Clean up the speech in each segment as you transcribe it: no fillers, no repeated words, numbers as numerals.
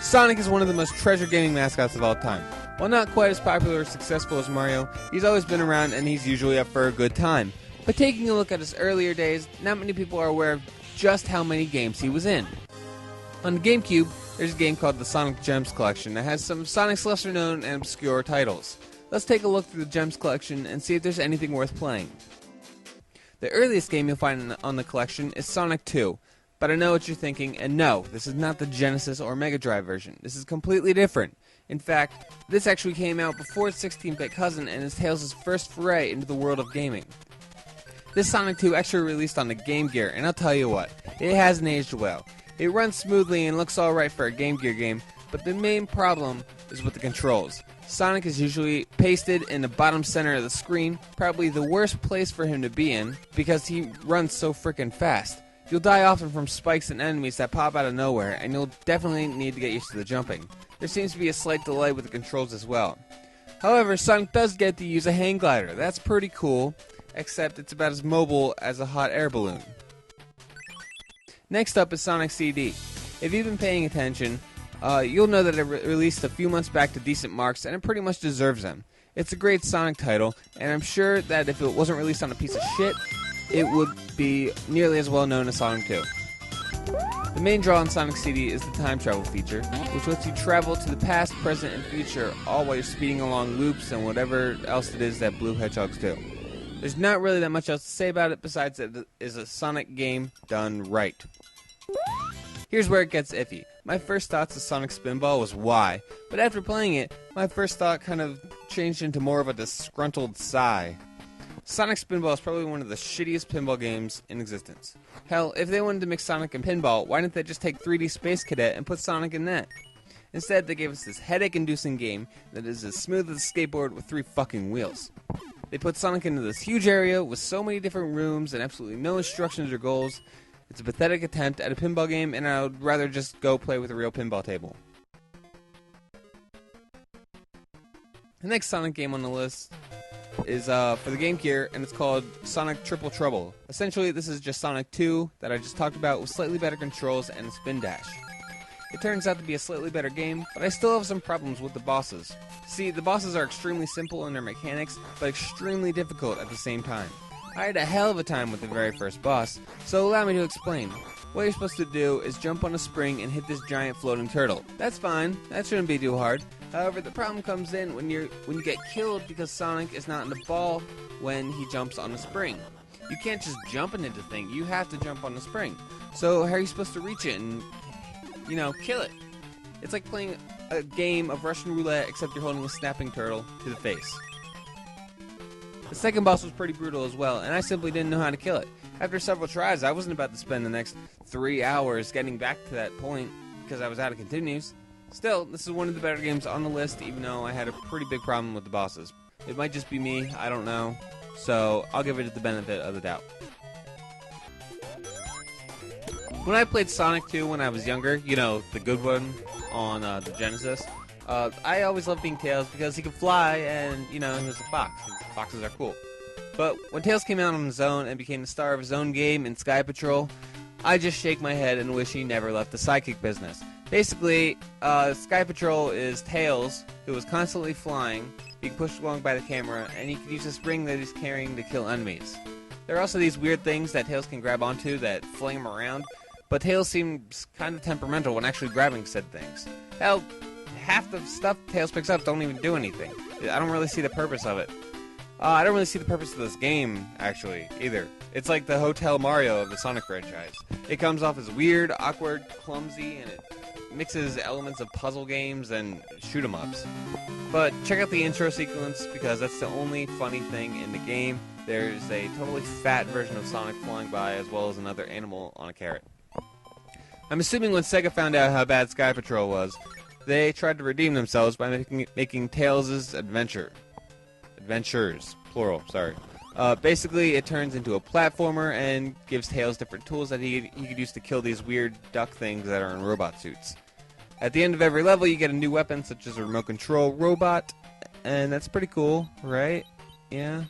Sonic is one of the most treasured gaming mascots of all time. While not quite as popular or successful as Mario, he's always been around and he's usually up for a good time. But taking a look at his earlier days, not many people are aware of just how many games he was in. On the Gamecube, there's a game called the Sonic Gems Collection that has some of Sonic's lesser known and obscure titles. Let's take a look through the Gems Collection and see if there's anything worth playing. The earliest game you'll find on the collection is Sonic 2, but I know what you're thinking, and no, this is not the Genesis or Mega Drive version. This is completely different. In fact, this actually came out before its 16-bit cousin and is Tails' first foray into the world of gaming. This Sonic 2 actually released on the Game Gear, and I'll tell you what, it hasn't aged well. It runs smoothly and looks alright for a Game Gear game, but the main problem is with the controls. Sonic is usually pasted in the bottom center of the screen, probably the worst place for him to be in, because he runs so frickin' fast. You'll die often from spikes and enemies that pop out of nowhere, and you'll definitely need to get used to the jumping. There seems to be a slight delay with the controls as well. However, Sonic does get to use a hang glider. That's pretty cool, except it's about as mobile as a hot air balloon. Next up is Sonic CD. If you've been paying attention, you'll know that it released a few months back to decent marks, and it pretty much deserves them. It's a great Sonic title, and I'm sure that if it wasn't released on a piece of shit, it would be nearly as well known as Sonic 2. The main draw on Sonic CD is the time travel feature, which lets you travel to the past, present, and future, all while you're speeding along loops and whatever else it is that blue hedgehogs do. There's not really that much else to say about it besides that it is a Sonic game done right. Here's where it gets iffy. My first thoughts of Sonic Spinball was why, but after playing it, my first thought kind of changed into more of a disgruntled sigh. Sonic Spinball is probably one of the shittiest pinball games in existence. Hell, if they wanted to mix Sonic and Pinball, why didn't they just take 3D Space Cadet and put Sonic in that? Instead, they gave us this headache-inducing game that is as smooth as a skateboard with 3 fucking wheels. They put Sonic into this huge area with so many different rooms and absolutely no instructions or goals. It's a pathetic attempt at a pinball game, and I would rather just go play with a real pinball table. The next Sonic game on the list is for the Game Gear, and it's called Sonic Triple Trouble. Essentially, this is just Sonic 2 that I just talked about with slightly better controls and a spin dash. It turns out to be a slightly better game, but I still have some problems with the bosses. See, the bosses are extremely simple in their mechanics, but extremely difficult at the same time. I had a hell of a time with the very first boss, so allow me to explain. What you're supposed to do is jump on a spring and hit this giant floating turtle. That's fine, that shouldn't be too hard. However, the problem comes in when you get killed because Sonic is not in the ball when he jumps on a spring. You can't just jump into the thing, you have to jump on the spring. So how are you supposed to reach it and, kill it? It's like playing a game of Russian roulette, except you're holding a snapping turtle to the face. The second boss was pretty brutal as well, and I simply didn't know how to kill it. After several tries, I wasn't about to spend the next 3 hours getting back to that point because I was out of continues. Still, this is one of the better games on the list, even though I had a pretty big problem with the bosses. It might just be me, I don't know, so I'll give it the benefit of the doubt. When I played Sonic 2 when I was younger, the good one on the Genesis, I always loved being Tails because he could fly and, he was a fox. Foxes are cool. But when Tails came out on his own and became the star of his own game in Sky Patrol, I just shake my head and wish he never left the sidekick business. Basically, Sky Patrol is Tails, who was constantly flying, being pushed along by the camera, and he could use this ring that he's carrying to kill enemies. There are also these weird things that Tails can grab onto that fling him around, but Tails seems kind of temperamental when actually grabbing said things. Hell, half the stuff Tails picks up don't even do anything. I don't really see the purpose of it. I don't really see the purpose of this game, actually, either. It's like the Hotel Mario of the Sonic franchise. It comes off as weird, awkward, clumsy, and it mixes elements of puzzle games and shoot-em-ups. But check out the intro sequence, because that's the only funny thing in the game. There's a totally fat version of Sonic flying by, as well as another animal on a carrot. I'm assuming when Sega found out how bad Sky Patrol was, they tried to redeem themselves by making Tails' Adventures, plural, sorry. Basically, it turns into a platformer and gives Tails different tools that he could use to kill these weird duck things that are in robot suits. At the end of every level, you get a new weapon, such as a remote control robot, and that's pretty cool, right? Yeah.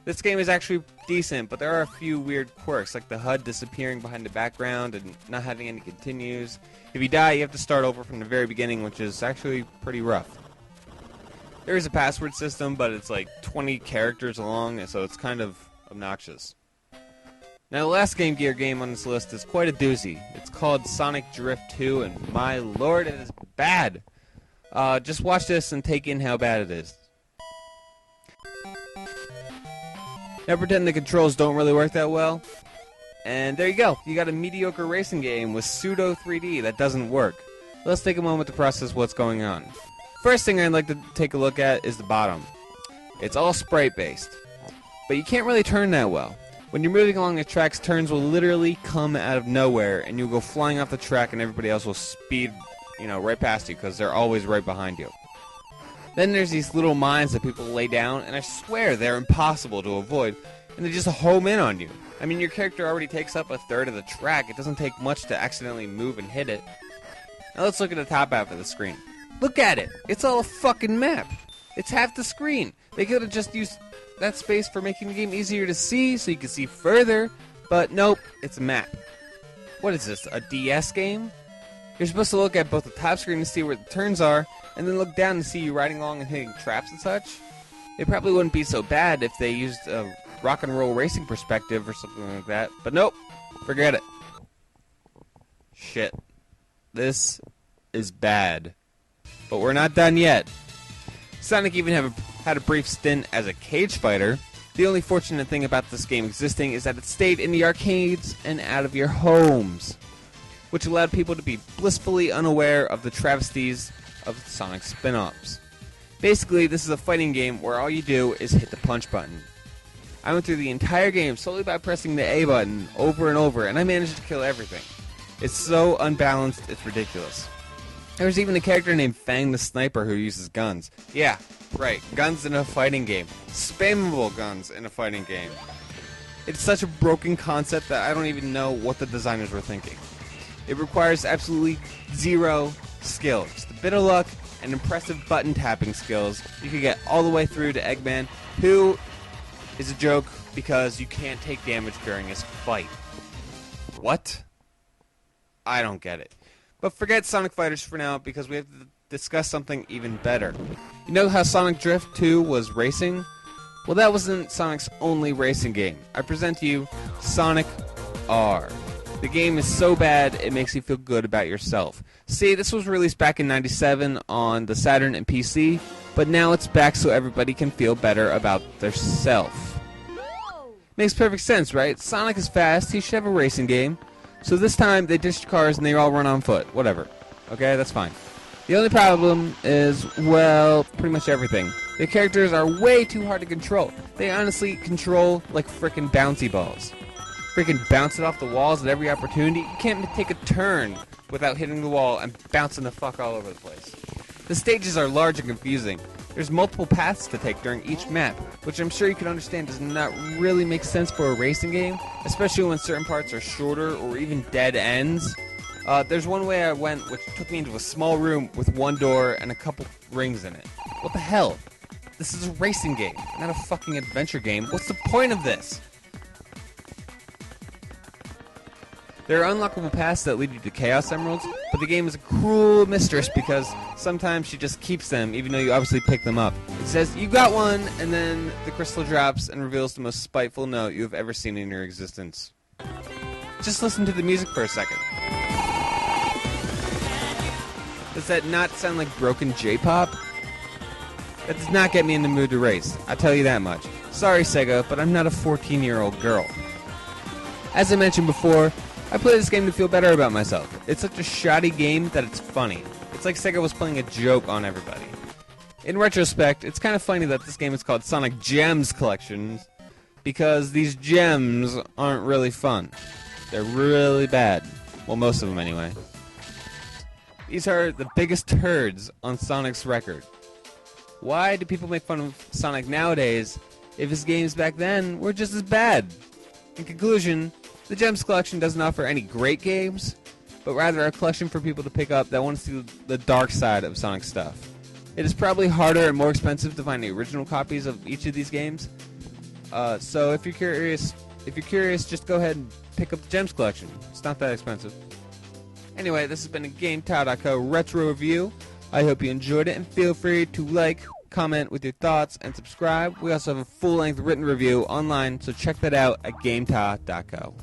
This game is actually decent, but there are a few weird quirks, like the HUD disappearing behind the background and not having any continues. If you die, you have to start over from the very beginning, which is actually pretty rough. There is a password system, but it's like 20 characters long, so it's kind of obnoxious. Now, the last Game Gear game on this list is quite a doozy. It's called Sonic Drift 2, and my lord, it is bad. Just watch this and take in how bad it is. Now pretend the controls don't really work that well. And there you go. You got a mediocre racing game with pseudo 3D that doesn't work. Let's take a moment to process what's going on. First thing I'd like to take a look at is the bottom. It's all sprite based. But you can't really turn that well. When you're moving along the tracks, turns will literally come out of nowhere and you'll go flying off the track and everybody else will speed, right past you because they're always right behind you. Then there's these little mines that people lay down, and I swear they're impossible to avoid, and they just home in on you. I mean, your character already takes up a third of the track. It doesn't take much to accidentally move and hit it. Now let's look at the top half of the screen. Look at it! It's all a fucking map! It's half the screen! They could have just used that space for making the game easier to see, so you can see further, but nope, it's a map. What is this, a DS game? You're supposed to look at both the top screen to see where the turns are, and then look down to see you riding along and hitting traps and such. It probably wouldn't be so bad if they used a rock and roll racing perspective or something like that, but nope, forget it. Shit. This is bad. But we're not done yet. Sonic even had a brief stint as a cage fighter. The only fortunate thing about this game existing is that it stayed in the arcades and out of your homes, which allowed people to be blissfully unaware of the travesties of Sonic spin-offs. Basically, this is a fighting game where all you do is hit the punch button. I went through the entire game solely by pressing the A button over and over, and I managed to kill everything. It's so unbalanced, it's ridiculous. There's even a character named Fang the Sniper who uses guns. Yeah, right, guns in a fighting game. Spinball guns in a fighting game. It's such a broken concept that I don't even know what the designers were thinking. It requires absolutely zero skill. Just a bit of luck and impressive button tapping skills. You can get all the way through to Eggman, who is a joke because you can't take damage during his fight. What? I don't get it. But forget Sonic Fighters for now because we have to discuss something even better. You know how Sonic Drift 2 was racing? Well, that wasn't Sonic's only racing game. I present to you Sonic R. The game is so bad, it makes you feel good about yourself. See, this was released back in '97 on the Saturn and PC, but now it's back so everybody can feel better about their self. Makes perfect sense, right? Sonic is fast, he should have a racing game. So this time, they ditched cars and they all run on foot. Whatever. Okay, that's fine. The only problem is, well, pretty much everything. The characters are way too hard to control. They honestly control like frickin' bouncy balls. Freaking bounce it off the walls at every opportunity. You can't take a turn without hitting the wall and bouncing the fuck all over the place. The stages are large and confusing. There's multiple paths to take during each map, which I'm sure you can understand does not really make sense for a racing game, especially when certain parts are shorter or even dead ends. There's one way I went which took me into a small room with one door and a couple rings in it. What the hell? This is a racing game, not a fucking adventure game. What's the point of this? There are unlockable paths that lead you to Chaos Emeralds, but the game is a cruel mistress because sometimes she just keeps them even though you obviously pick them up. It says, you got one, and then the crystal drops and reveals the most spiteful note you have ever seen in your existence. Just listen to the music for a second. Does that not sound like broken J-pop? That does not get me in the mood to race, I'll tell you that much. Sorry, Sega, but I'm not a 14-year-old girl. As I mentioned before, I play this game to feel better about myself. It's such a shoddy game that it's funny. It's like Sega was playing a joke on everybody. In retrospect, it's kind of funny that this game is called Sonic Gems Collections because these gems aren't really fun. They're really bad. Well, most of them anyway. These are the biggest turds on Sonic's record. Why do people make fun of Sonic nowadays if his games back then were just as bad? In conclusion, the Gems Collection doesn't offer any great games, but rather a collection for people to pick up that want to see the dark side of Sonic stuff. It is probably harder and more expensive to find the original copies of each of these games, So if you're curious, just go ahead and pick up the Gems collection. It's not that expensive. Anyway, this has been a GameTower.co retro review. I hope you enjoyed it, and feel free to like, comment with your thoughts, and subscribe. We also have a full-length written review online, so check that out at GameTower.co.